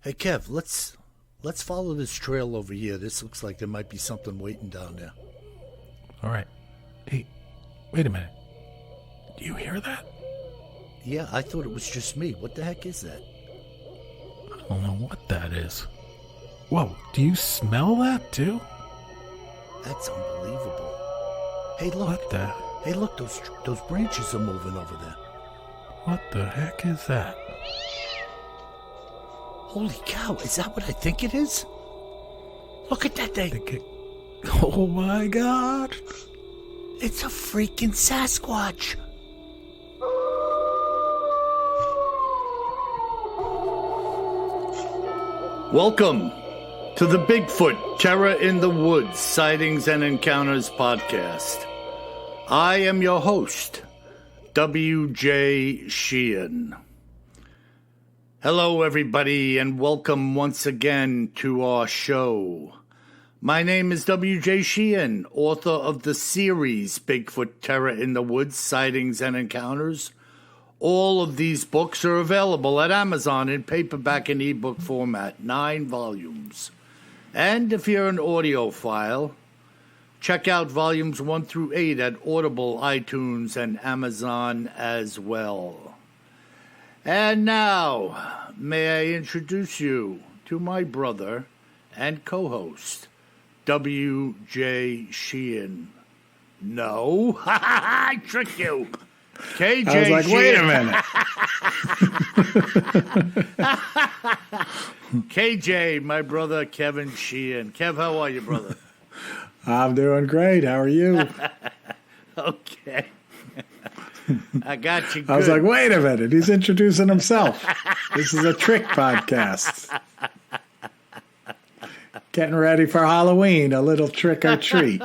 Hey Kev, let's follow this trail over here. This looks like there might be something waiting down there. All right. Hey, wait a minute. Do you hear that? Yeah, I thought it was just me. What the heck is that? I don't know what that is. Whoa, do you smell that too? That's unbelievable. Hey, look. What the? Hey, look, those branches are moving over there. What the heck is that? Holy cow, is that what I think it is? Look at that thing. Oh my God. It's a freaking Sasquatch. Welcome to the Bigfoot Terror in the Woods Sightings and Encounters podcast. I am your host, W.J. Sheehan. Hello, everybody, and welcome once again to our show. My name is W.J. Sheehan, author of the series Bigfoot Terror in the Woods Sightings and Encounters. All of these books are available at Amazon in paperback and ebook format, 9 volumes. And if you're an audiophile, check out volumes 1 through 8 at Audible, iTunes, and Amazon as well. And now, may I introduce you to my brother and co-host, W.J. Sheehan. No, I tricked you. KJ I was like, Sheehan. wait a minute. KJ, my brother Kevin Sheehan. Kev, how are you, brother? I'm doing great. How are you? Okay. I got you good. I was like, wait a minute. He's introducing himself. This is a trick podcast. Getting ready for Halloween, a little trick or treat.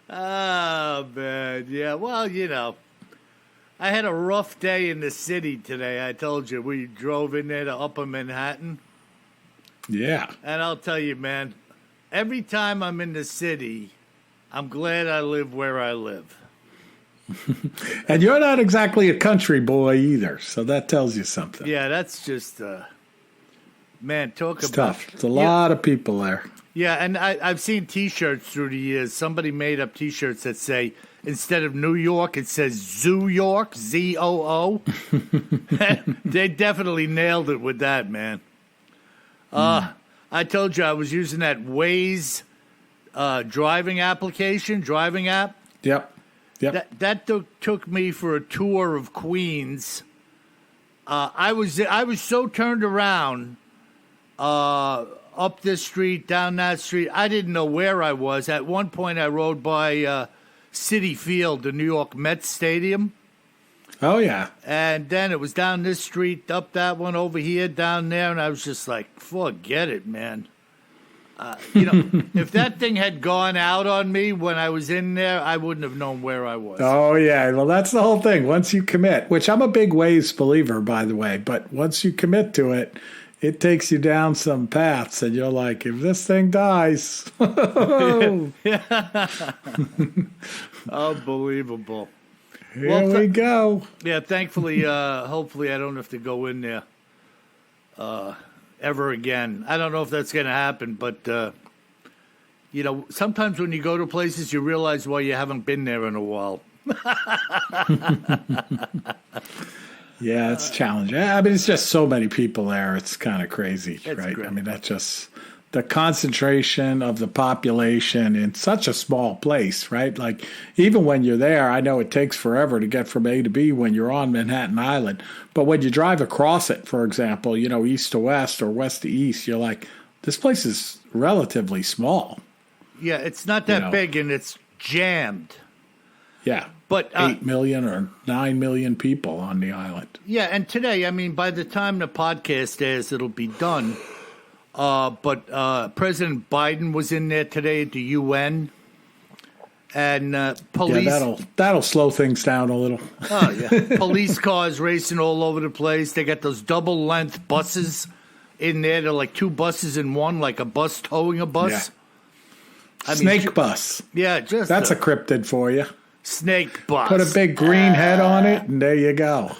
Oh, man. Yeah, well, you know, I had a rough day in the city today. I told you, we drove in there to Upper Manhattan. Yeah. And I'll tell you, man, every time I'm in the city, I'm glad I live where I live. And you're not exactly a country boy either, so that tells you something. Yeah, that's just, man, talk It's about... tough. It's a lot of people there. Yeah, and I've seen T-shirts through the years. Somebody made up T-shirts that say, instead of New York, it says Zoo York, Z-O-O. They definitely nailed it with that, man. I told you I was using that Waze driving app. Yep. That took me for a tour of Queens. I was so turned around, up this street, down that street. I didn't know where I was. At one point, I rode by Citi Field, the New York Mets Stadium. Oh, yeah. And then it was down this street, up that one, over here, down there, and I was just like, forget it, man. If that thing had gone out on me when I was in there, I wouldn't have known where I was. Oh, yeah. Well, that's the whole thing. Once you commit, which I'm a big Waze believer, by the way, but once you commit to it, it takes you down some paths, and you're like, if this thing dies. Unbelievable. Here we go. Yeah, thankfully, hopefully I don't have to go in there ever again. I don't know if that's going to happen, but, sometimes when you go to places, you realize why you haven't been there in a while. Yeah, it's challenging. I mean, it's just so many people there. It's kind of crazy, right? Great. I mean, that's just the concentration of the population in such a small place, right? Like, even when you're there, I know it takes forever to get from A to B when you're on Manhattan Island. But when you drive across it, for example, east to west or west to east, you're like, this place is relatively small. Yeah, it's not that big, and it's jammed. Yeah. But 8 million or 9 million people on the island. Yeah, and today, I mean, by the time the podcast airs, it'll be done. But President Biden was in there today at the UN, and police. Yeah, that'll slow things down a little. Oh yeah, police cars racing all over the place. They got those double-length buses in there. They're like 2 buses in one, like a bus towing a bus. Yeah. Snake bus. Yeah, that's a cryptid for you. Snake bus. Put a big green head on it, and there you go.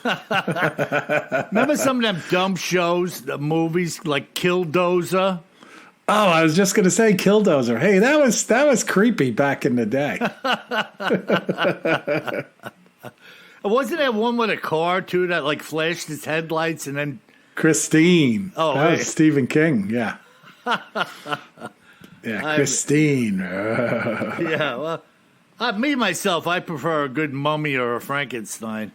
Remember some of them dumb shows, the movies like Killdozer? Oh, I was just going to say Killdozer. Hey, that was creepy back in the day. Wasn't there one with a car, too, that like flashed its headlights and then... Christine. Oh, that hey. was Stephen King, yeah. Yeah, Christine. Yeah, well... me, myself, I prefer a good mummy or a Frankenstein.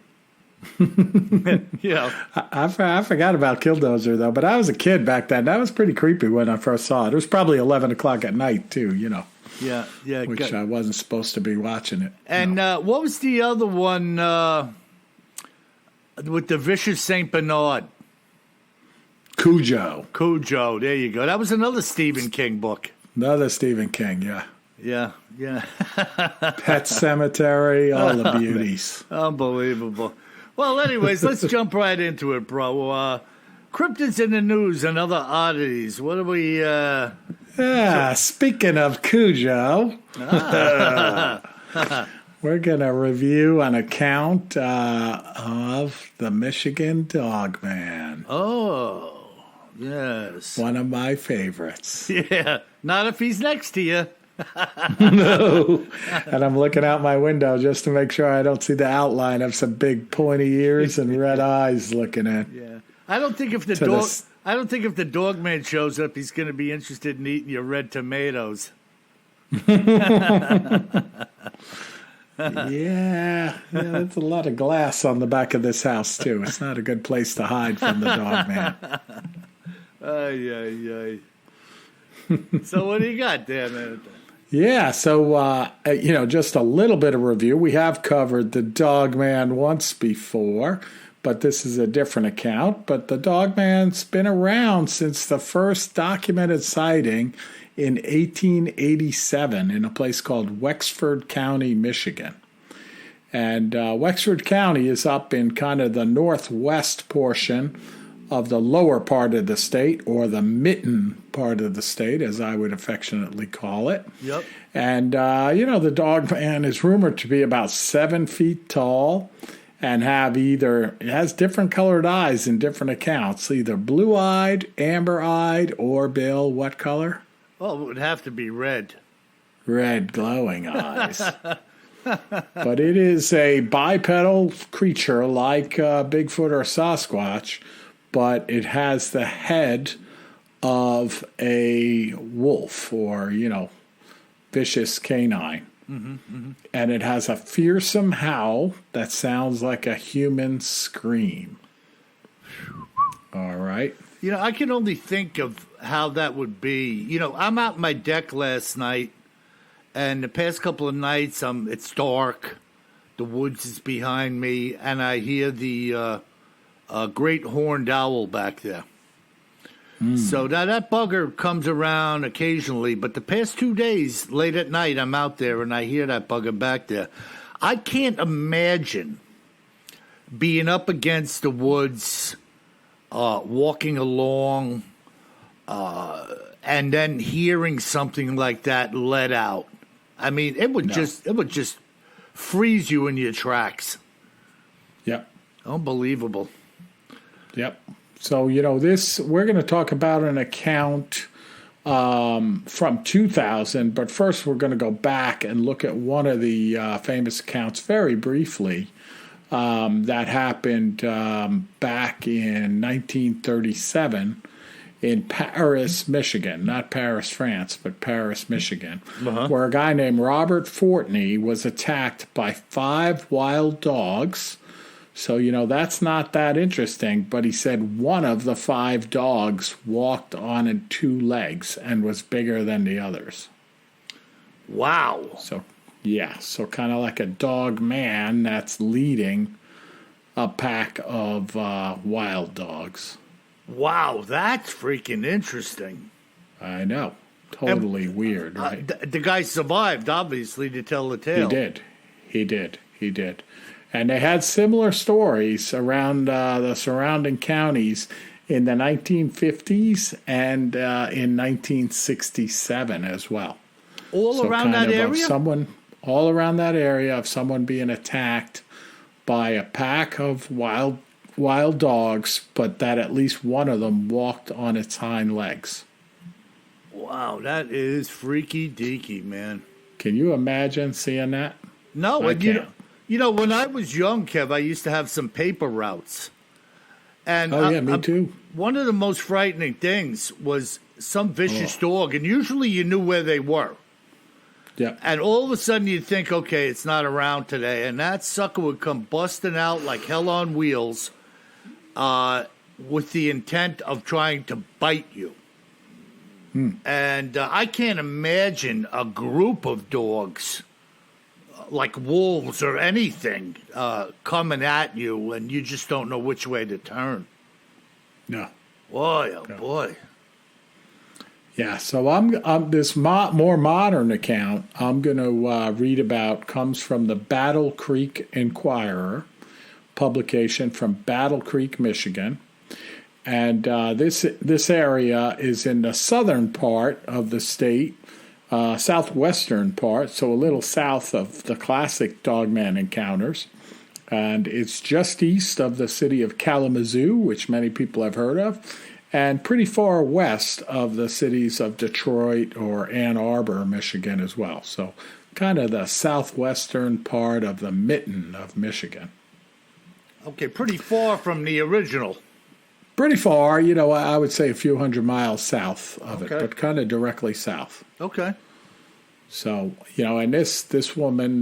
Yeah. I forgot about Killdozer, though, but I was a kid back then. That was pretty creepy when I first saw it. It was probably 11 o'clock at night, too, Yeah. which I wasn't supposed to be watching it. And what was the other one with the vicious Saint Bernard? Cujo. There you go. That was another Stephen King book. Another Stephen King, yeah. Yeah. Pet Cemetery, all the beauties. Unbelievable. Well, anyways, let's jump right into it, bro. Cryptids in the news and other oddities. What do we... Speaking of Cujo, we're going to review an account of the Michigan Dogman. Oh, yes. One of my favorites. Yeah, not if he's next to you. No. And I'm looking out my window just to make sure I don't see the outline of some big pointy ears and red eyes looking in. Yeah. I don't think if the Dogman shows up, he's going to be interested in eating your red tomatoes. Yeah, that's a lot of glass on the back of this house too. It's not a good place to hide from the Dogman. Ay. So what do you got there, man? Yeah, so, just a little bit of review. We have covered the Dogman once before, but this is a different account. But the Dogman's been around since the first documented sighting in 1887 in a place called Wexford County, Michigan. And Wexford County is up in kind of the northwest portion of the lower part of the state, or the mitten part of the state, as I would affectionately call it. Yep. And, the Dogman is rumored to be about 7 feet tall and it has different colored eyes in different accounts, either blue-eyed, amber-eyed, or, Bill, what color? Well, it would have to be red. Red glowing eyes. But it is a bipedal creature like Bigfoot or Sasquatch, but it has the head of a wolf or, vicious canine. And it has a fearsome howl that sounds like a human scream. All right. I can only think of how that would be. I'm out on my deck last night, and the past couple of nights, it's dark. The woods is behind me, and I hear the great horned owl back there. So now that bugger comes around occasionally, but the past 2 days, late at night, I'm out there and I hear that bugger back there. I can't imagine being up against the woods, walking along, and then hearing something like that let out. I mean, it would just freeze you in your tracks. Yep. Unbelievable. Yep. So, we're going to talk about an account from 2000, but first we're going to go back and look at one of the famous accounts very briefly that happened back in 1937 in Paris, Michigan. Not Paris, France, but Paris, Michigan, where a guy named Robert Fortney was attacked by 5 wild dogs. So, that's not that interesting, but he said one of the 5 dogs walked on 2 legs and was bigger than the others. Wow. So kind of like a dog man that's leading a pack of wild dogs. Wow, that's freaking interesting. I know. Totally weird, right? The guy survived, obviously, to tell the tale. He did. And they had similar stories around the surrounding counties in the 1950s and in 1967 as well. All around that area? all around that area of someone being attacked by a pack of wild dogs, but that at least one of them walked on its hind legs. Wow, that is freaky deaky, man. Can you imagine seeing that? No, and you know, when I was young, Kev, I used to have some paper routes. And me too. One of the most frightening things was some vicious dog, and usually you knew where they were. Yeah. And all of a sudden you'd think, okay, it's not around today. And that sucker would come busting out like hell on wheels with the intent of trying to bite you. And I can't imagine a group of dogs like wolves or anything coming at you and you just don't know which way to turn. No. Boy, oh boy. Yeah, so I'm this more modern account I'm going to read about comes from the Battle Creek Inquirer, publication from Battle Creek, Michigan. And this area is in the southern part of the state, southwestern part, so a little south of the classic Dogman encounters. And it's just east of the city of Kalamazoo, which many people have heard of, and pretty far west of the cities of Detroit or Ann Arbor, Michigan as well. So kind of the southwestern part of the mitten of Michigan. Okay, pretty far from the original. Pretty far, I would say a few hundred miles south of it, but kind of directly south. Okay. So, and this woman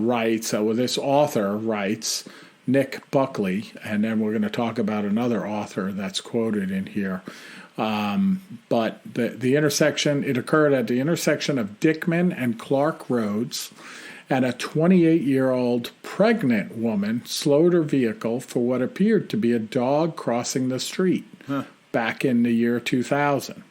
writes, this author writes, Nick Buckley, and then we're going to talk about another author that's quoted in here. But the intersection, it occurred at the intersection of Dickman and Clark Roads, and a 28-year-old pregnant woman slowed her vehicle for what appeared to be a dog crossing the street back in the year 2000.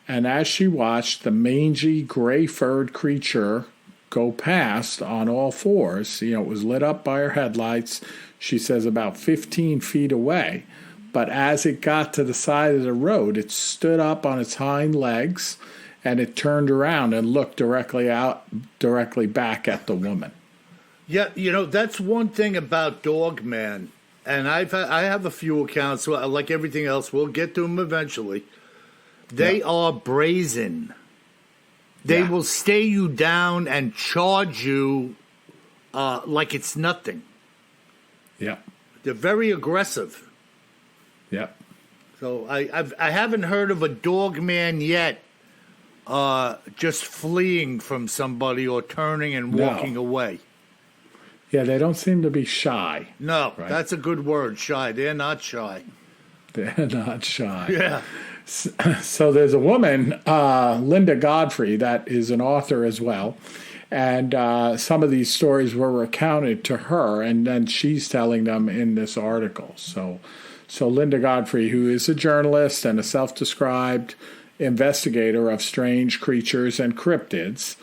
And as she watched the mangy, gray-furred creature go past on all fours, it was lit up by her headlights, she says about 15 feet away. But as it got to the side of the road, it stood up on its hind legs, and it turned around and looked directly back at the woman. Yeah, that's one thing about Dogman, and I have a few accounts, like everything else. We'll get to them eventually. They are brazen. They will stay you down and charge you like it's nothing. Yeah. They're very aggressive. Yeah. So I haven't heard of a Dogman yet just fleeing from somebody or turning and walking away. Yeah, they don't seem to be shy. No, right? That's a good word, shy. They're not shy. They're not shy. Yeah. So there's a woman, Linda Godfrey, that is an author as well. And some of these stories were recounted to her, and then she's telling them in this article. So Linda Godfrey, who is a journalist and a self-described investigator of strange creatures and cryptids,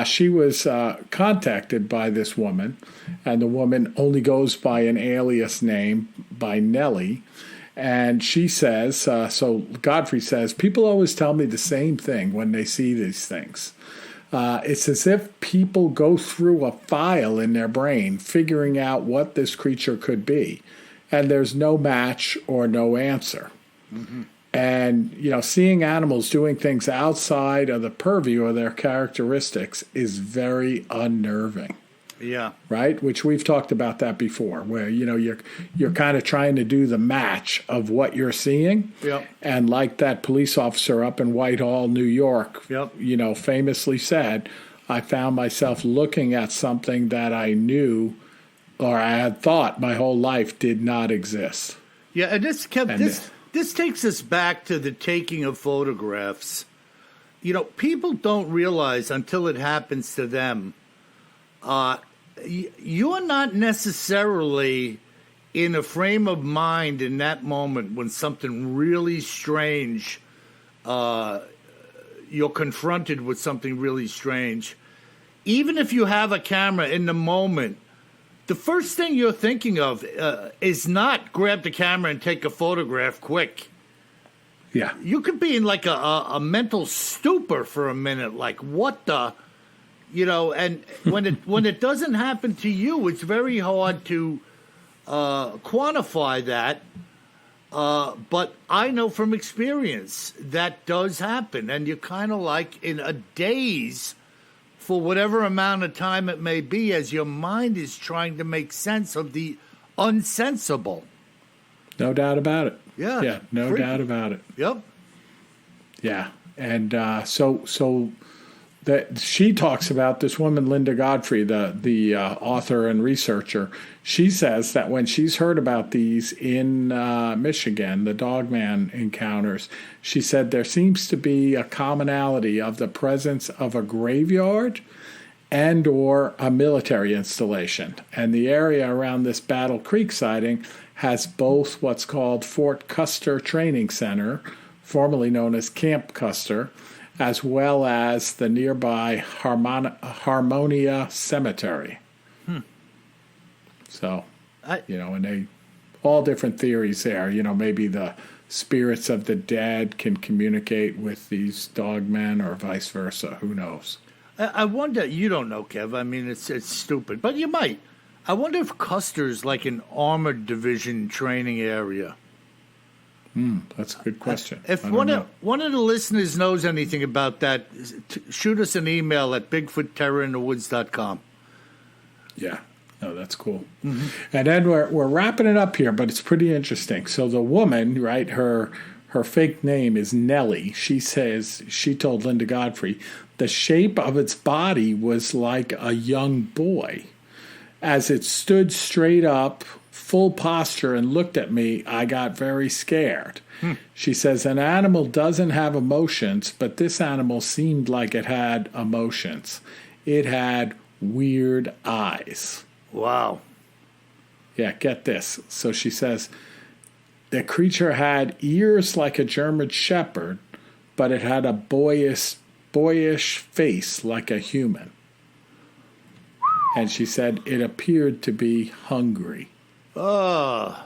she was contacted by this woman, and the woman only goes by an alias name, by Nellie. And she says, so Godfrey says, people always tell me the same thing when they see these things. It's as if people go through a file in their brain, figuring out what this creature could be. And there's no match or no answer. Mm-hmm. And, seeing animals doing things outside of the purview of their characteristics is very unnerving. Yeah. Right? Which we've talked about that before, where, you're kind of trying to do the match of what you're seeing. Yep. And like that police officer up in Whitehall, New York, yep. Famously said, I found myself looking at something that I knew or I had thought my whole life did not exist. Yeah, and this takes us back to the taking of photographs. People don't realize until it happens to them, you're not necessarily in a frame of mind in that moment when something really strange, you're confronted with something really strange. Even if you have a camera in the moment, the first thing you're thinking of is not grab the camera and take a photograph quick. Yeah. You could be in like a mental stupor for a minute, like what the... And when it doesn't happen to you, it's very hard to quantify that. But I know from experience that does happen, and you're kind of like in a daze for whatever amount of time it may be, as your mind is trying to make sense of the unsensible. No doubt about it. Yeah, no doubt about it. Yep. Yeah, and so that she talks about this woman, Linda Godfrey, the author and researcher. She says that when she's heard about these in Michigan, the Dogman encounters, she said there seems to be a commonality of the presence of a graveyard and or a military installation. And the area around this Battle Creek sighting has both what's called Fort Custer Training Center, formerly known as Camp Custer, as well as the nearby Harmonia Cemetery. So, and they all different theories there. Maybe the spirits of the dead can communicate with these dogmen or vice versa. Who knows? I wonder, you don't know, Kev. I mean, it's stupid, but you might. I wonder if Custer's like an armored division training area. That's a good question. If one of the listeners knows anything about that, shoot us an email at bigfootterrorinthewoods.com. Yeah. No, that's cool. Mm-hmm. And then we're wrapping it up here, but it's pretty interesting. So the woman, right, her fake name is Nellie. She says, she told Linda Godfrey, the shape of its body was like a young boy. As it stood straight up, full posture, and looked at me, I got very scared. She says, an animal doesn't have emotions, but this animal seemed like it had emotions. It had weird eyes. Wow. Yeah, get this. So she says, the creature had ears like a German shepherd, but it had a boyish face like a human. And she said it appeared to be hungry. Oh.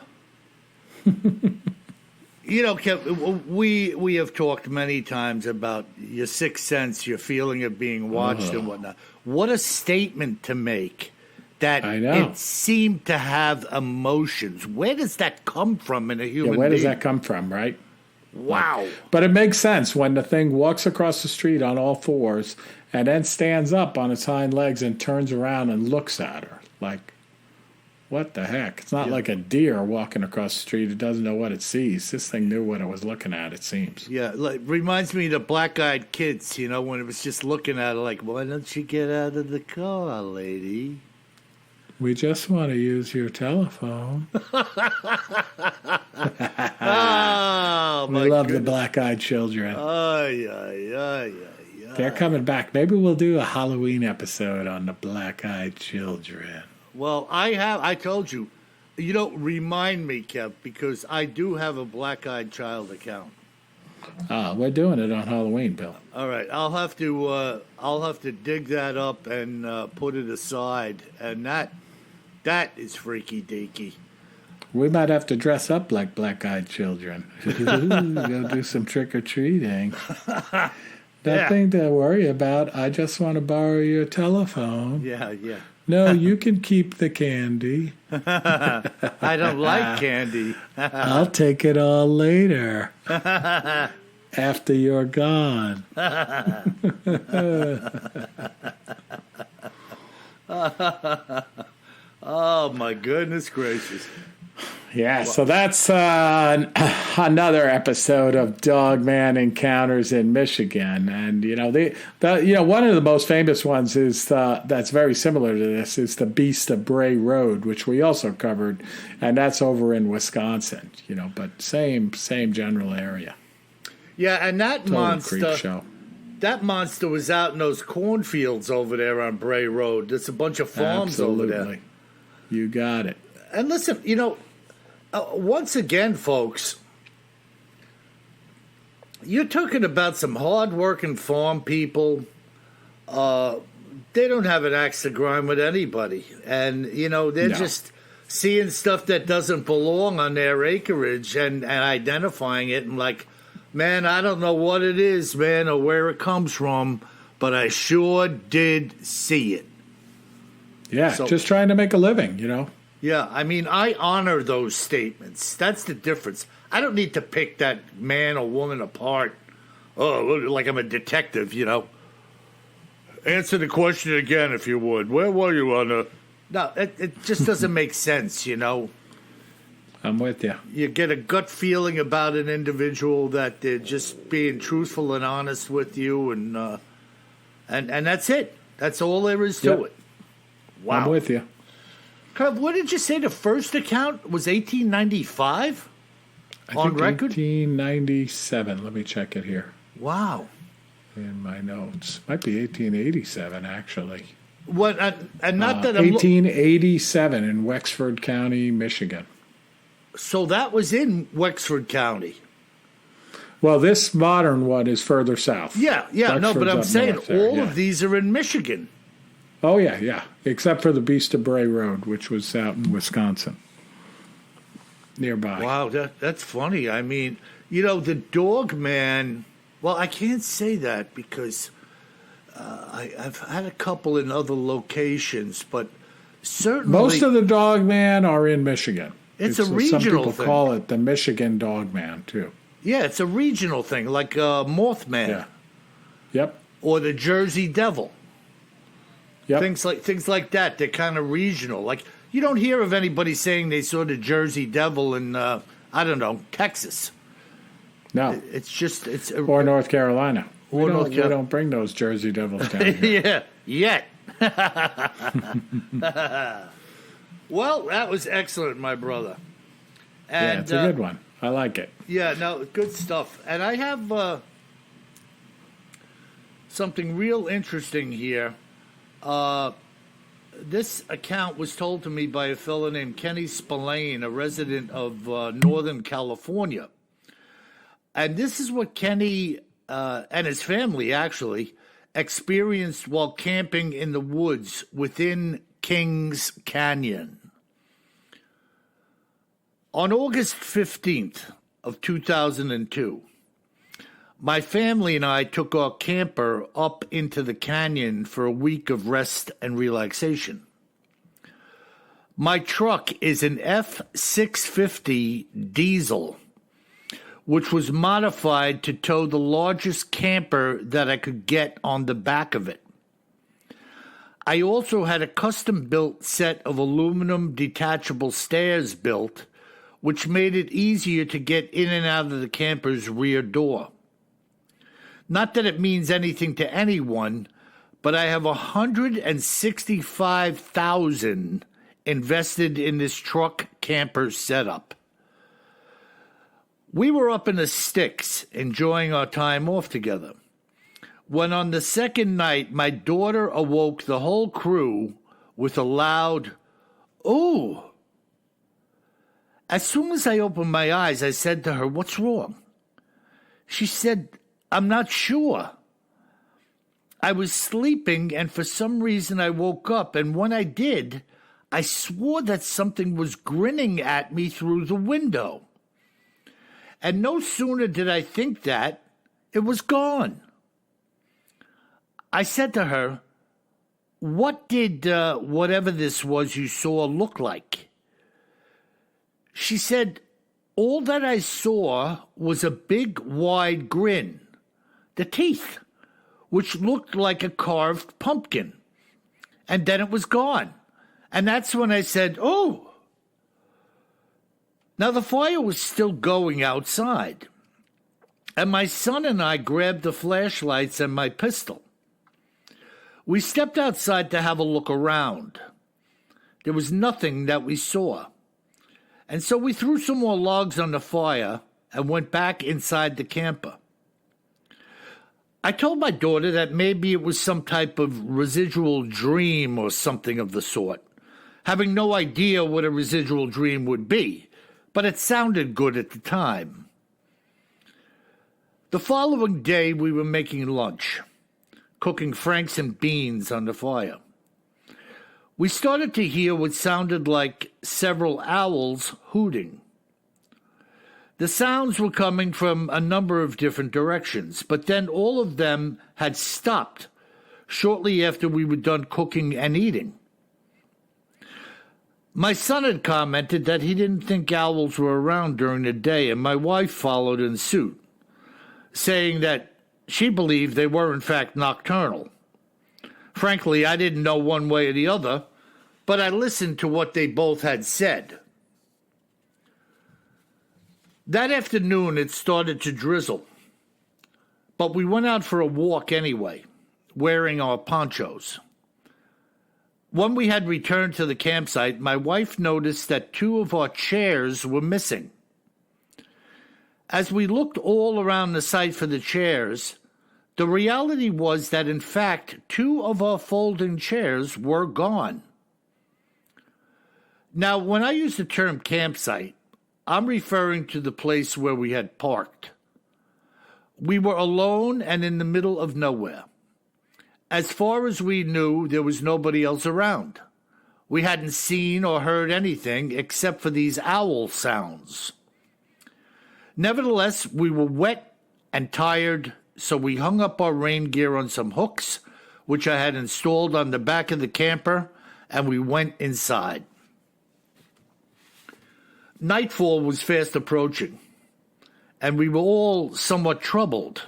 Kev, we have talked many times about your sixth sense, your feeling of being watched and whatnot. What a statement to make that it seemed to have emotions. Where does that come from in a human being? Where does that come from, right? Wow. But it makes sense when the thing walks across the street on all fours and then stands up on its hind legs and turns around and looks at her. Like, what the heck? It's not like a deer walking across the street. It doesn't know what it sees. This thing knew what it was looking at, it seems. Yeah, reminds me of the black-eyed kids, when it was just looking at her like, why don't you get out of the car, lady? We just want to use your telephone. We love the black-eyed children. They're coming back. Maybe we'll do a Halloween episode on the black-eyed children. Well, I told you, remind me, Kev, because I do have a black-eyed child account. We're doing it on Halloween, Bill. All right, I'll have to dig that up and put it aside, and that is freaky deaky. We might have to dress up like black-eyed children. Go do some trick-or-treating. Nothing to worry about. I just want to borrow your telephone. Yeah. No, you can keep the candy. I don't like candy. I'll take it all later. After you're gone. Oh, my goodness gracious. Yeah, so that's another episode of Dogman Encounters in Michigan, and one of the most famous ones is that's very similar to this is the Beast of Bray Road, which we also covered, and that's over in Wisconsin. But same general area. Yeah, and that Creep show. That monster was out in those cornfields over there on Bray Road. There's a bunch of farms over there. You got it. And listen, once again, folks, you're talking about some hard-working farm people. They don't have an axe to grind with anybody. And, they're just seeing stuff that doesn't belong on their acreage and identifying it and like, man, I don't know what it is, man, or where it comes from, but I sure did see it. Yeah, So- just trying to make a living, you know. Yeah, I mean, I honor those statements. That's the difference. I don't need to pick that man or woman apart. Oh, like I'm a detective, you know. Answer the question again, if you would. Where were you on the... No, it just doesn't make sense, you know. I'm with you. You get a gut feeling about an individual that they're just being truthful and honest with you, and that's it. That's all there is to Yep. it. Wow. I'm with you. What did you say the first account was 1895? I On think record? 1897. Let me check it here Wow. in my notes. Might be 1887, actually. What? And not that I'm... 1887 in Wexford County, Michigan. So that was in Wexford County. Well, this modern one is further south. Yeah, no, but Wexford's I'm up saying north there, all yeah. of these are in Michigan. Oh, yeah. Except for the Beast of Bray Road, which was out in Wisconsin. Nearby. Wow, that's funny. I mean, you know, the Dogman... Well, I can't say that because I've had a couple in other locations, but certainly... Most of the Dogman are in Michigan. It's a regional Some people thing. call it the Michigan Dogman, too. Yeah, it's a regional thing, like Mothman Yeah. Yep. or the Jersey Devil. Yep. Things like that. They're kind of regional. Like, you don't hear of anybody saying they saw the Jersey Devil in, I don't know, Texas. No. It's just... it's Or North Carolina. Or North We Carolina. don't bring those Jersey Devils down here. Yeah, yet. Well, that was excellent, my brother. And, Yeah, it's a good one. I like it. Yeah, no, good stuff. And I have something real interesting here. This account was told to me by a fellow named Kenny Spillane, a resident of Northern California. And this is what Kenny and his family actually experienced while camping in the woods within Kings Canyon. On August 15th of 2002, my family and I took our camper up into the canyon for a week of rest and relaxation. My truck is an F650 diesel, which was modified to tow the largest camper that I could get on the back of it. I also had a custom-built set of aluminum detachable stairs built, which made it easier to get in and out of the camper's rear door. Not that it means anything to anyone, but I have $165,000 invested in this truck camper setup. We were up in the sticks, enjoying our time off together, when on the second night my daughter awoke the whole crew with a loud, "Ooh!" As soon as I opened my eyes, I said to her, "What's wrong?" She said, "I'm not sure." I was sleeping, and for some reason I woke up, and when I did, I swore that something was grinning at me through the window. And no sooner did I think that, it was gone. I said to her, "What did whatever this was you saw look like?" She said, "All that I saw was a big, wide grin, the teeth, which looked like a carved pumpkin. And then it was gone. And that's when I said, 'Oh.' Now, the fire was still going outside, and my son and I grabbed the flashlights and my pistol. We stepped outside to have a look around. There was nothing that we saw. And so we threw some more logs on the fire and went back inside the camper. I told my daughter that maybe it was some type of residual dream or something of the sort, having no idea what a residual dream would be, but it sounded good at the time. The following day, we were making lunch, cooking franks and beans on the fire. We started to hear what sounded like several owls hooting. The sounds were coming from a number of different directions, but then all of them had stopped shortly after we were done cooking and eating. My son had commented that he didn't think owls were around during the day, and my wife followed in suit, saying that she believed they were in fact nocturnal. Frankly, I didn't know one way or the other, but I listened to what they both had said. That afternoon, it started to drizzle, but we went out for a walk anyway, wearing our ponchos. When we had returned to the campsite, my wife noticed that 2 of our chairs were missing. As we looked all around the site for the chairs, the reality was that in fact 2 of our folding chairs were gone. Now, when I use the term campsite, I'm referring to the place where we had parked. We were alone and in the middle of nowhere. As far as we knew, there was nobody else around. We hadn't seen or heard anything except for these owl sounds. Nevertheless, we were wet and tired, so we hung up our rain gear on some hooks, which I had installed on the back of the camper, and we went inside. Nightfall was fast approaching, and we were all somewhat troubled,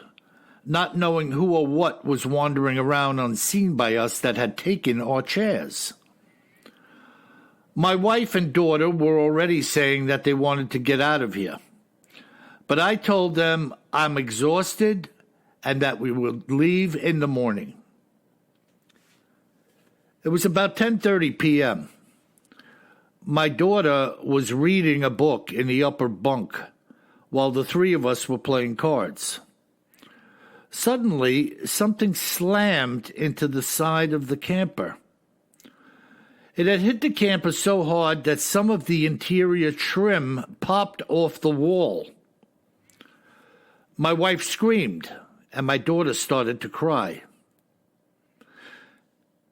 not knowing who or what was wandering around unseen by us that had taken our chairs. My wife and daughter were already saying that they wanted to get out of here, but I told them I'm exhausted and that we would leave in the morning. It was about 10:30 p.m. My daughter was reading a book in the upper bunk while the 3 of us were playing cards. Suddenly, something slammed into the side of the camper. It had hit the camper so hard that some of the interior trim popped off the wall. My wife screamed, and my daughter started to cry.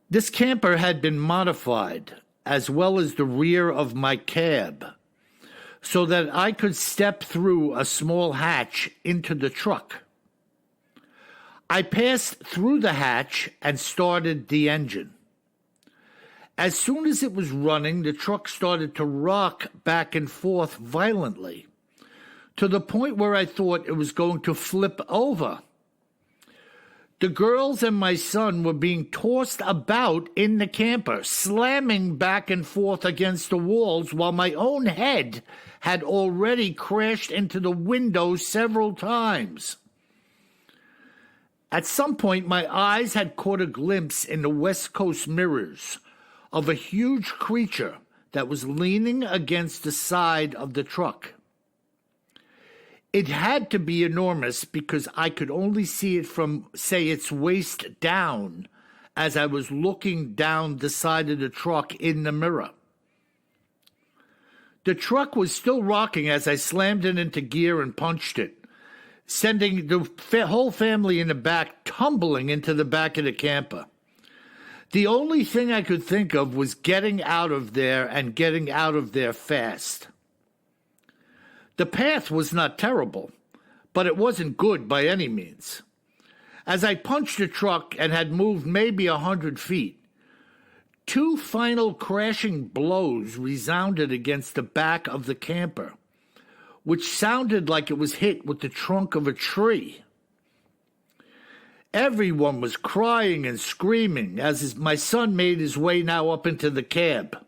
This camper had been modified, as well as the rear of my cab, so that I could step through a small hatch into the truck. I passed through the hatch and started the engine. As soon as it was running, the truck started to rock back and forth violently, to the point where I thought it was going to flip over. The girls and my son were being tossed about in the camper, slamming back and forth against the walls, while my own head had already crashed into the window several times. At some point, my eyes had caught a glimpse in the West Coast mirrors of a huge creature that was leaning against the side of the truck. It had to be enormous because I could only see it from, say, its waist down as I was looking down the side of the truck in the mirror. The truck was still rocking as I slammed it into gear and punched it, sending the whole family in the back tumbling into the back of the camper. The only thing I could think of was getting out of there and getting out of there fast. The path was not terrible, but it wasn't good by any means. As I punched the truck and had moved maybe 100 feet, 2 final crashing blows resounded against the back of the camper, which sounded like it was hit with the trunk of a tree. Everyone was crying and screaming as my son made his way now up into the cab.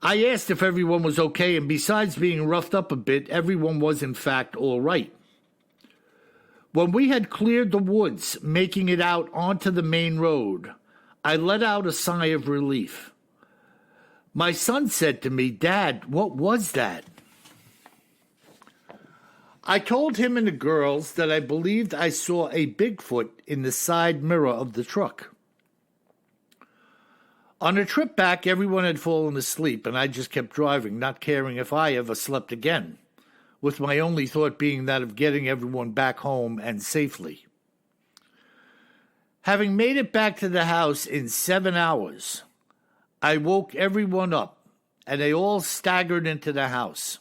I asked if everyone was okay, and besides being roughed up a bit, everyone was in fact all right. When we had cleared the woods, making it out onto the main road, I let out a sigh of relief. My son said to me, "Dad, what was that?" I told him and the girls that I believed I saw a Bigfoot in the side mirror of the truck. On the trip back, everyone had fallen asleep, and I just kept driving, not caring if I ever slept again, with my only thought being that of getting everyone back home and safely. Having made it back to the house in 7 hours, I woke everyone up, and they all staggered into the house.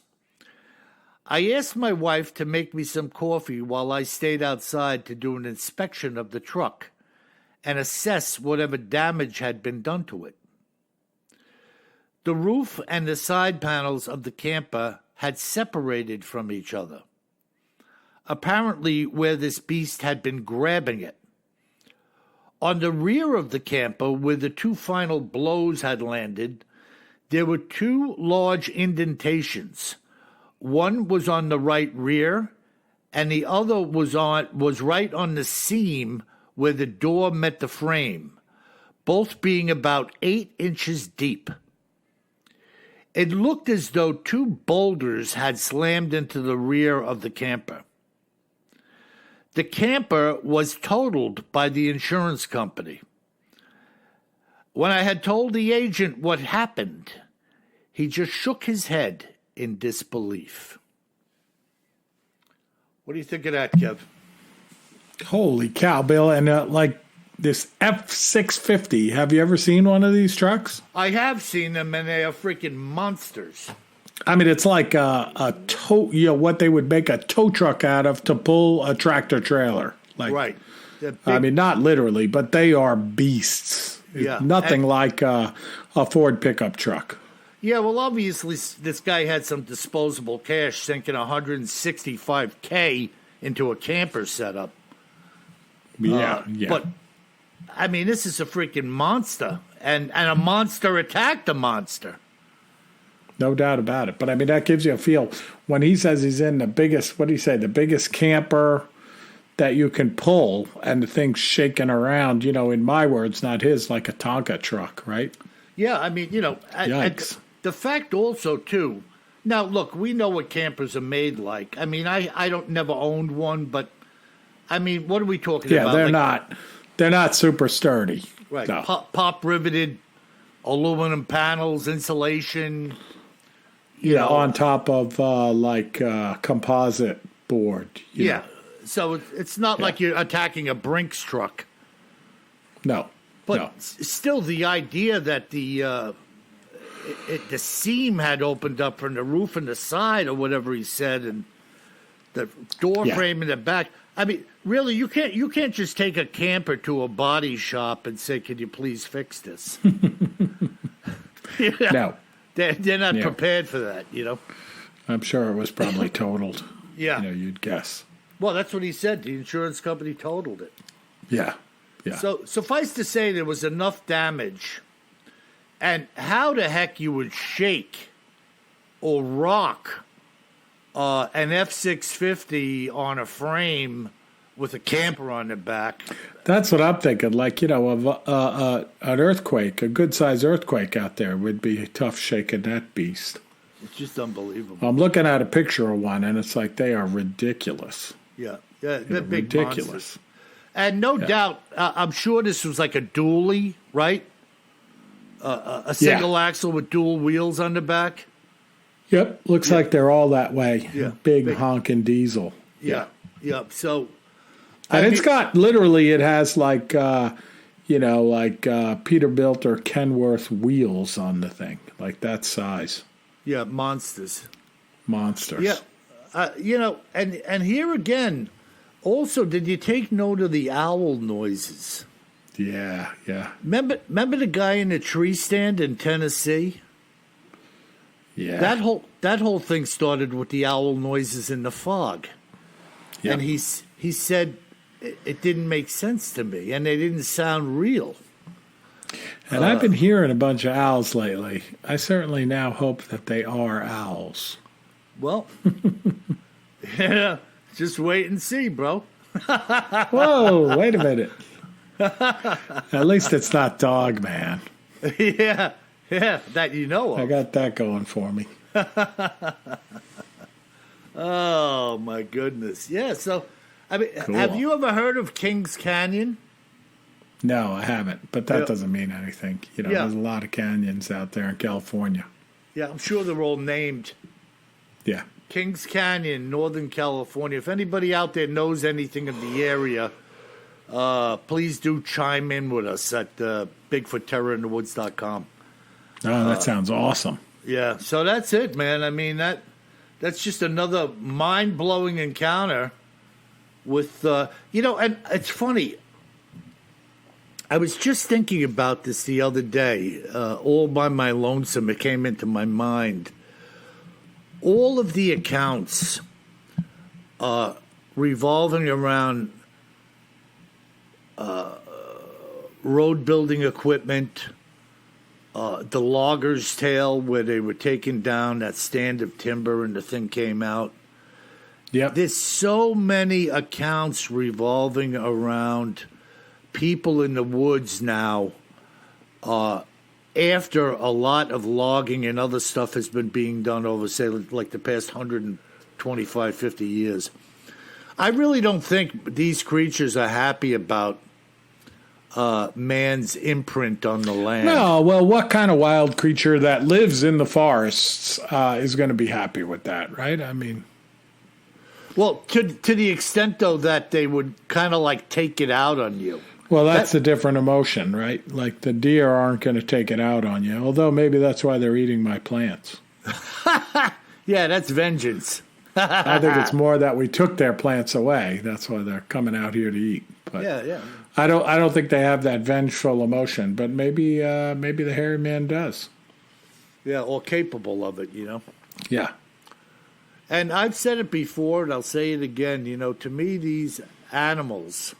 I asked my wife to make me some coffee while I stayed outside to do an inspection of the truck and assess whatever damage had been done to it. The roof and the side panels of the camper had separated from each other, apparently where this beast had been grabbing it. On the rear of the camper, where the two final blows had landed, there were two large indentations. One was on the right rear, and the other was right on the seam where the door met the frame, both being about 8 inches deep. It looked as though two boulders had slammed into the rear of the camper. The camper was totaled by the insurance company. When I had told the agent what happened, he just shook his head in disbelief. What do you think of that, Kev? Holy cow, Bill. And like this F650, have you ever seen one of these trucks? I have seen them, and they are freaking monsters. I mean, it's like a tow, what they would make a tow truck out of to pull a tractor trailer. Like, right. I mean, not literally, but they are beasts. Yeah. Nothing like a Ford pickup truck. Yeah, well, obviously, this guy had some disposable cash sinking $165K into a camper setup. Yeah. But, I mean, this is a freaking monster, and a monster attacked a monster. No doubt about it. But, I mean, that gives you a feel. When he says he's in the biggest, what do you say, the biggest camper that you can pull, and the thing's shaking around, in my words, not his, like a Tonka truck, right? Yeah, I mean, Yikes. The fact also, too, now, look, we know what campers are made like. I mean, I don't never owned one, but, I mean, what are we talking about? Yeah, they're not super sturdy. Right, No. pop riveted aluminum panels, insulation. On top of composite board. Yeah, so it's not like you're attacking a Brinks truck. No. But no. still, the idea that the seam had opened up from the roof and the side, or whatever he said, and the door frame in the back. I mean, really, you can't just take a camper to a body shop and say, "Can you please fix this?" No. They're not prepared for that, I'm sure it was probably totaled. Yeah. You'd guess. Well, that's what he said. The insurance company totaled it. Yeah. Yeah. So suffice to say, there was enough damage. And how the heck you would shake or rock an F650 on a frame with a camper on the back? That's what I'm thinking. Like, of an earthquake, a good-sized earthquake out there would be tough shaking that beast. It's just unbelievable. I'm looking at a picture of one, and it's like they are ridiculous. Yeah, they're big ridiculous. monsters. And no doubt, I'm sure this was like a dually, right? A single axle with dual wheels on the back. Yep, looks like they're all that way. Yeah, big honking diesel. Yeah. So, and it's got literally, it has like Peterbilt or Kenworth wheels on the thing, like that size. Yeah, monsters. Yeah, and here again. Also, did you take note of the owl noises? Yeah. Remember the guy in the tree stand in Tennessee? Yeah. That whole thing started with the owl noises in the fog. Yep. And he said it didn't make sense to me, and they didn't sound real. And I've been hearing a bunch of owls lately. I certainly now hope that they are owls. Well, yeah. Just wait and see, bro. Whoa, wait a minute. At least it's not Dogman. Yeah, that you know of. I got that going for me. Oh, my goodness. Yeah, so, I mean, Cool. Have you ever heard of Kings Canyon? No, I haven't, but that doesn't mean anything. There's a lot of canyons out there in California. Yeah, I'm sure they're all named. Yeah. Kings Canyon, Northern California. If anybody out there knows anything of the area, please do chime in with us at BigfootTerrorInTheWoods.com. Oh, that sounds awesome. Yeah, so that's it, man. I mean, that's just another mind-blowing encounter with, and it's funny. I was just thinking about this the other day, all by my lonesome. It came into my mind. All of the accounts revolving around road building equipment, the logger's tale where they were taking down that stand of timber and the thing came out. Yep. There's so many accounts revolving around people in the woods now after a lot of logging and other stuff has been being done over, say, like the past 125, 50 years. I really don't think these creatures are happy about man's imprint on the land. No, well, what kind of wild creature that lives in the forests is going to be happy with that, right? I mean... Well, to the extent, though, that they would kind of like take it out on you. Well, that's a different emotion, right? Like the deer aren't going to take it out on you, although maybe that's why they're eating my plants. Yeah, that's vengeance. I think it's more that we took their plants away. That's why they're coming out here to eat. But Yeah. I don't think they have that vengeful emotion, but maybe the hairy man does. Yeah, or capable of it, you know. Yeah. And I've said it before, and I'll say it again. You know, to me, these animals,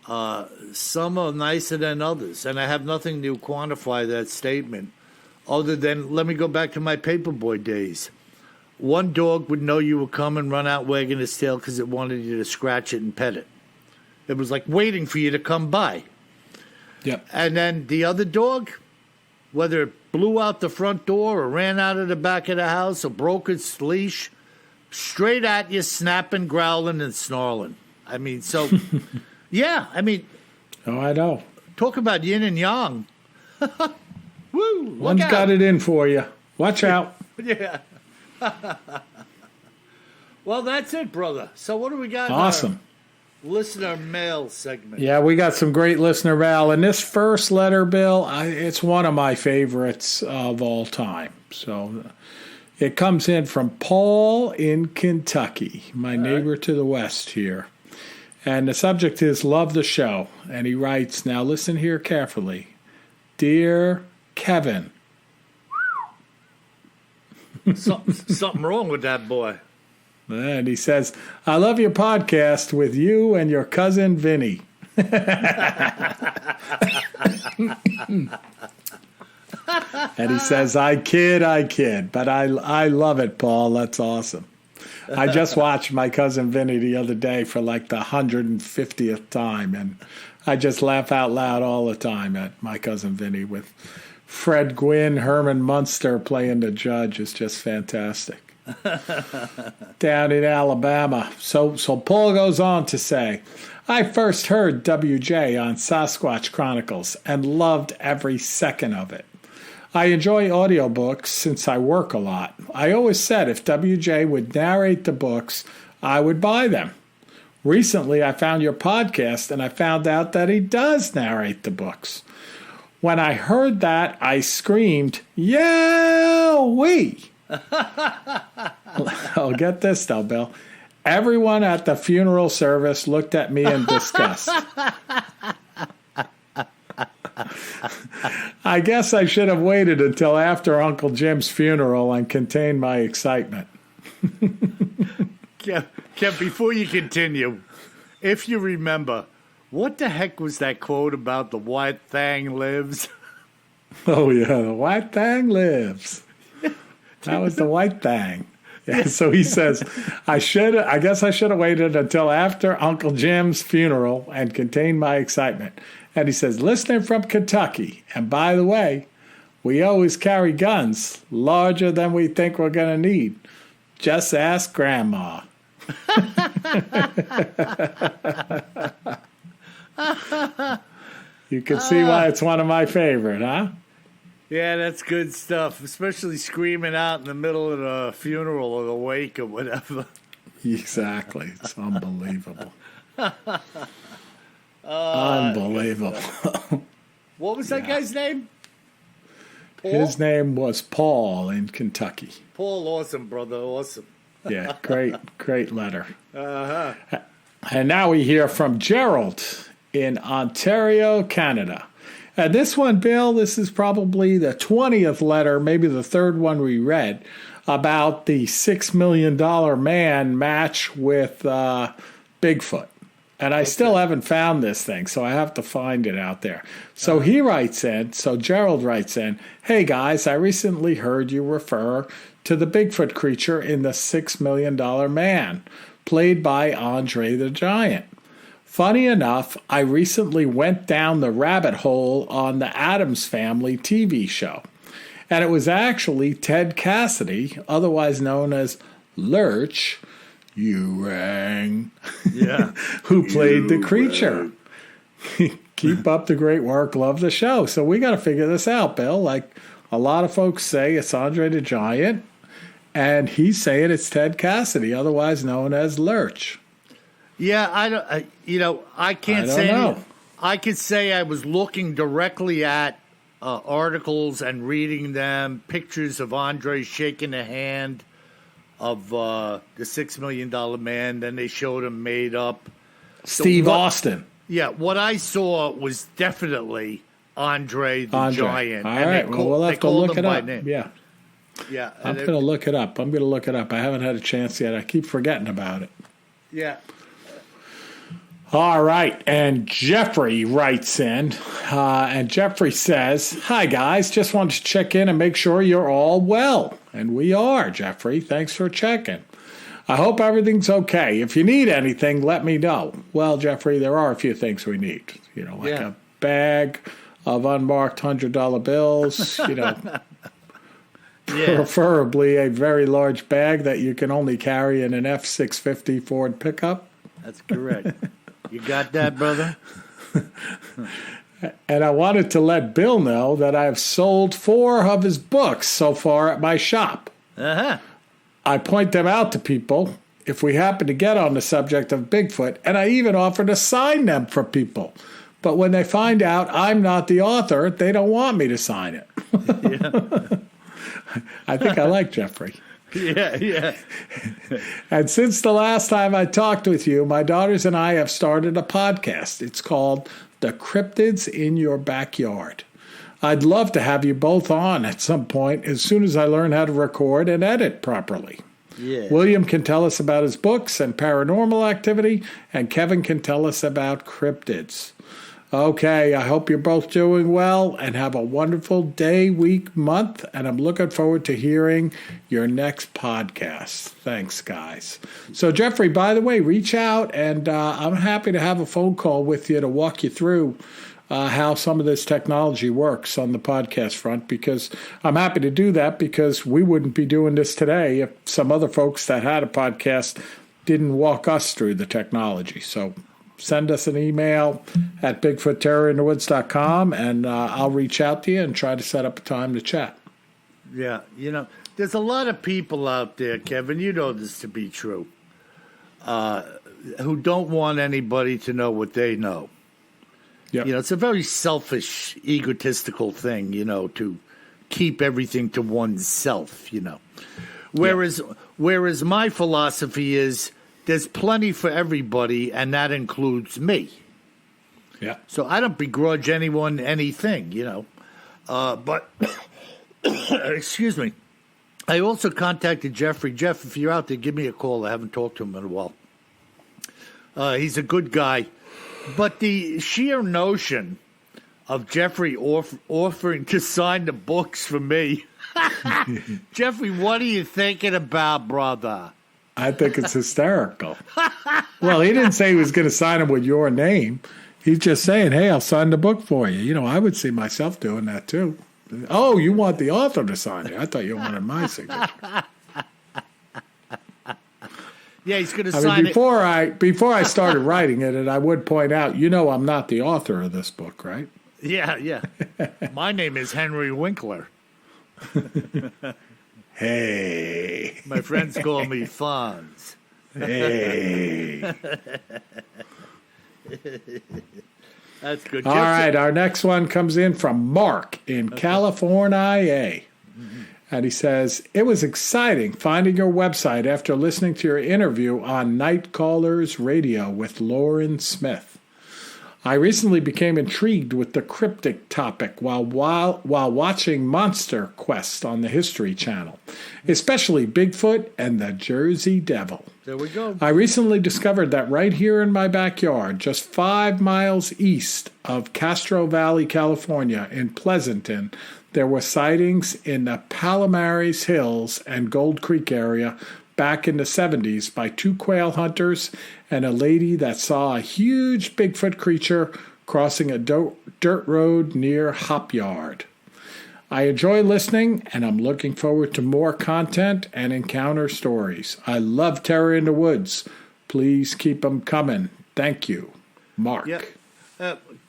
some are nicer than others, and I have nothing to quantify that statement, other than let me go back to my paperboy days. One dog would know you were coming, run out wagging its tail because it wanted you to scratch it and pet it. It was like waiting for you to come by. Yep. And then the other dog, whether it blew out the front door or ran out of the back of the house or broke its leash, straight at you, snapping, growling, and snarling. I mean, so, yeah, I mean. Oh, I know. Talk about yin and yang. Woo! One's got it in for you. Watch out. Yeah. Well, that's it, brother. So what do we got? Awesome. Listener mail segment. Yeah, we got some great listener mail. And this first letter, Bill, it's one of my favorites of all time. So it comes in from Paul in Kentucky, my neighbor to the west here. And the subject is Love the Show. And he writes, now listen here carefully. Dear Kevin. Something wrong with that boy. And he says, I love your podcast with you and your cousin Vinny. And he says, I kid, but I love it, Paul. That's awesome. I just watched my cousin Vinny the other day for like the 150th time, and I just laugh out loud all the time at my cousin Vinny with Fred Gwynn, Herman Munster playing the judge. Is just fantastic. Down in Alabama. So Paul goes on to say, I first heard WJ on Sasquatch Chronicles and loved every second of it. I enjoy audiobooks since I work a lot. I always said if WJ would narrate the books, I would buy them. Recently, I found your podcast and I found out that he does narrate the books. When I heard that, I screamed, yeah-wee! Oh, get this though, Bill. Everyone at the funeral service looked at me in disgust. I guess I should have waited until after Uncle Jim's funeral and contained my excitement. Kev, before you continue, if you remember, what the heck was that quote about the white thing lives? Oh, yeah, the white thing lives. That was the white thing. Yeah, so he says, I guess I should have waited until after Uncle Jim's funeral and contained my excitement. And he says, listening from Kentucky. And by the way, we always carry guns larger than we think we're going to need. Just ask Grandma. You can see why it's one of my favorite, huh? Yeah, that's good stuff, especially screaming out in the middle of the funeral or the wake or whatever. Exactly. It's unbelievable. Unbelievable. What was that guy's name? Paul? His name was Paul in Kentucky. Paul, awesome, brother, awesome. Yeah, great letter. Uh-huh. And now we hear from Gerald in Ontario, Canada. And this one, Bill, this is probably the 20th letter, maybe the third one we read, about the $6 million man match with Bigfoot. And I still haven't found this thing, so I have to find it out there. So he writes in, so Gerald writes in, hey guys, I recently heard you refer to the Bigfoot creature in the $6 Million Man, played by Andre the Giant. Funny enough, I recently went down the rabbit hole on the Addams Family TV show. And it was actually Ted Cassidy, otherwise known as Lurch, you rang, who played the creature. Keep up the great work. Love the show. So we got to figure this out, Bill. Like a lot of folks say it's Andre the Giant, and he's saying it's Ted Cassidy, otherwise known as Lurch. Yeah, I can't say. I could say I was looking directly at articles and reading them, pictures of Andre shaking the hand of the $6 Million Man. Then they showed him made up. Steve Austin. Yeah, what I saw was definitely Andre the Giant. All right, well, we'll have to look it up. Name. Yeah. Yeah. I'm going to look it up. I haven't had a chance yet. I keep forgetting about it. Yeah. All right, and Jeffrey writes in, and Jeffrey says, hi, guys, just wanted to check in and make sure you're all well. And we are, Jeffrey. Thanks for checking. I hope everything's okay. If you need anything, let me know. Well, Jeffrey, there are a few things we need, like a bag of unmarked $100 bills, preferably a very large bag that you can only carry in an F-650 Ford pickup. That's correct. You got that, brother? And I wanted to let Bill know that I've sold 4 of his books so far at my shop. Uh-huh. I point them out to people if we happen to get on the subject of Bigfoot, and I even offer to sign them for people. But when they find out I'm not the author, they don't want me to sign it. Yeah. I think I like Jeffrey. Yeah. And since the last time I talked with you, my daughters and I have started a podcast. It's called The Cryptids in Your Backyard. I'd love to have you both on at some point as soon as I learn how to record and edit properly. Yeah. William can tell us about his books and paranormal activity, and Kevin can tell us about cryptids. Okay, I hope you're both doing well and have a wonderful day, week, month, and I'm looking forward to hearing your next podcast. Thanks, guys. So, Jeffrey, by the way, reach out, and I'm happy to have a phone call with you to walk you through how some of this technology works on the podcast front, because I'm happy to do that because we wouldn't be doing this today if some other folks that had a podcast didn't walk us through the technology. So send us an email at bigfootterrorinthewoods.com, and I'll reach out to you and try to set up a time to chat. Yeah, there's a lot of people out there, Kevin, you know this to be true, who don't want anybody to know what they know. Yep. It's a very selfish, egotistical thing, to keep everything to oneself, Whereas my philosophy is there's plenty for everybody, and that includes me. Yeah. So I don't begrudge anyone anything, But, excuse me, I also contacted Jeffrey. Jeff, if you're out there, give me a call. I haven't talked to him in a while. He's a good guy. But the sheer notion of Jeffrey offering to sign the books for me. Jeffrey, what are you thinking about, brother? I think it's hysterical. Well, he didn't say he was going to sign them with your name. He's just saying, hey, I'll sign the book for you. I would see myself doing that too. Oh, you want the author to sign it? I thought you wanted my signature. Yeah, he's going to sign it. Before I started writing it, and I would point out, I'm not the author of this book, right? Yeah. My name is Henry Winkler. Hey. My friends call me Fonz. Hey. That's good. All right, our next one comes in from Mark in California. And he says, it was exciting finding your website after listening to your interview on Night Callers Radio with Lauren Smith. I recently became intrigued with the cryptic topic while watching Monster Quest on the History Channel, especially Bigfoot and the Jersey Devil. There we go. I recently discovered that right here in my backyard, just 5 miles east of Castro Valley, California, in Pleasanton, there were sightings in the Palomares Hills and Gold Creek area back in the 70s by 2 quail hunters and a lady that saw a huge Bigfoot creature crossing a dirt road near Hop Yard. I enjoy listening, and I'm looking forward to more content and encounter stories. I love Terror in the Woods. Please keep them coming. Thank you. Mark. Yeah.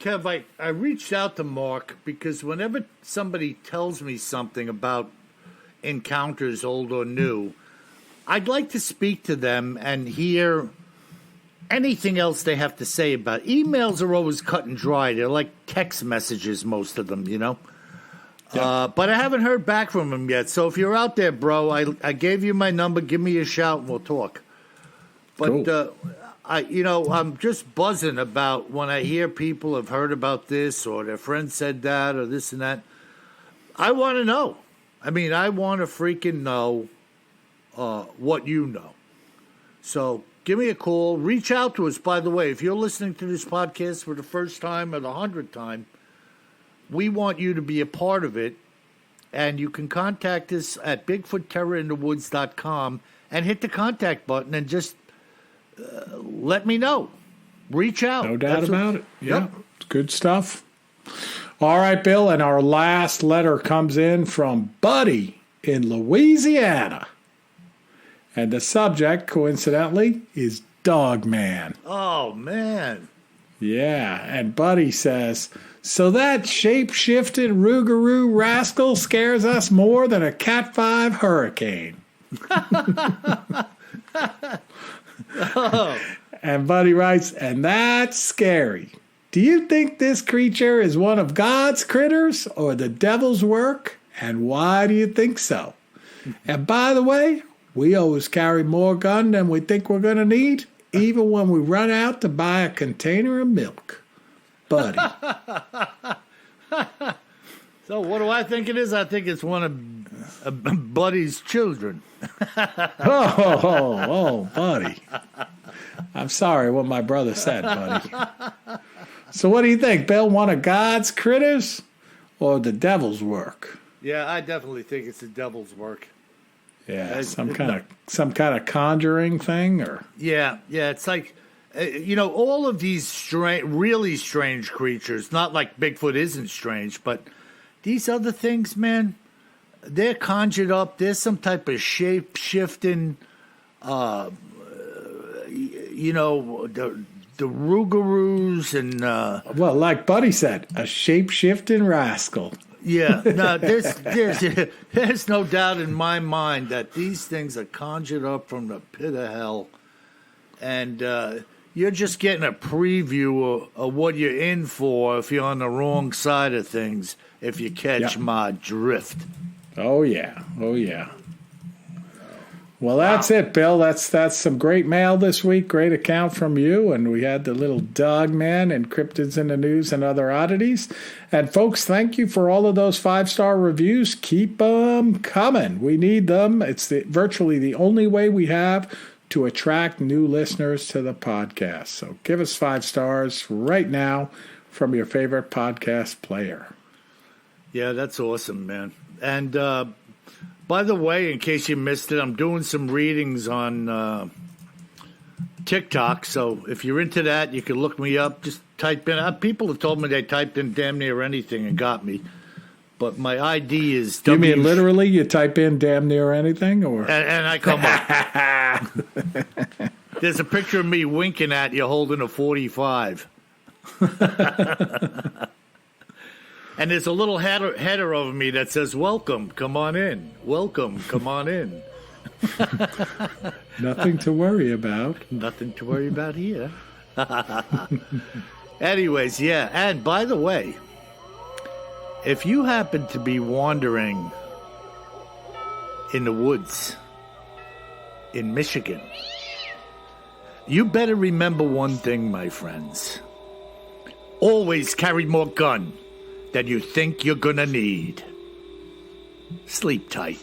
Kev, I reached out to Mark because whenever somebody tells me something about encounters, old or new, I'd like to speak to them and hear anything else they have to say about it. Emails are always cut and dry. They're like text messages, most of them, you know? Yeah. But I haven't heard back from him yet. So if you're out there, bro, I gave you my number. Give me a shout and we'll talk. But, cool. I'm just buzzing about when I hear people have heard about this or their friend said that or this and that. I want to know. I mean, I want to freaking know what you know. So give me a call. Reach out to us, by the way. If you're listening to this podcast for the first time or the 100th time, we want you to be a part of it. And you can contact us at BigfootTerrorInTheWoods.com and hit the contact button and just let me know. Reach out. No doubt about it. Yeah, yep. Good stuff. All right, Bill, and our last letter comes in from Buddy in Louisiana. And the subject, coincidentally, is Dogman. Oh, man. Yeah, and Buddy says, so that shape-shifted Rougarou rascal scares us more than a Cat 5 hurricane. Oh. And Buddy writes, and that's scary. Do you think this creature is one of God's critters or the devil's work? And why do you think so? And by the way, we always carry more gun than we think we're going to need, even when we run out to buy a container of milk. Buddy. So what do I think it is? I think it's one of Buddy's children. Oh, Buddy. I'm sorry what my brother said, Buddy. So what do you think, Bill? One of God's critters or the devil's work? Yeah, I definitely think it's the devil's work. Yeah, some kind of conjuring thing, or yeah. It's like, all of these really strange creatures. Not like Bigfoot isn't strange, but these other things, man, they're conjured up. There's some type of shape shifting. The Rougarous and well, like Buddy said, a shape shifting rascal. Yeah, no, there's no doubt in my mind that these things are conjured up from the pit of hell, and you're just getting a preview of what you're in for if you're on the wrong side of things, if you catch my drift. Oh, yeah. Well, that's it, Bill. That's some great mail this week. Great account from you. And we had the little Dogman and cryptids in the news and other oddities. And, folks, thank you for all of those 5-star reviews. Keep them coming. We need them. It's virtually the only way we have to attract new listeners to the podcast. So give us 5 stars right now from your favorite podcast player. Yeah, that's awesome, man. And by the way, in case you missed it, I'm doing some readings on TikTok. So if you're into that, you can look me up. Just type in. People have told me they typed in damn near anything and got me. But my ID is You mean literally you type in damn near anything? Or and I come up. There's a picture of me winking at you holding a 45. And there's a little header over me that says, welcome, come on in. Welcome, come on in. Nothing to worry about. Nothing to worry about here. Anyways, yeah. And by the way, if you happen to be wandering in the woods in Michigan, you better remember one thing, my friends. Always carry more gun than you think you're gonna need. Sleep tight.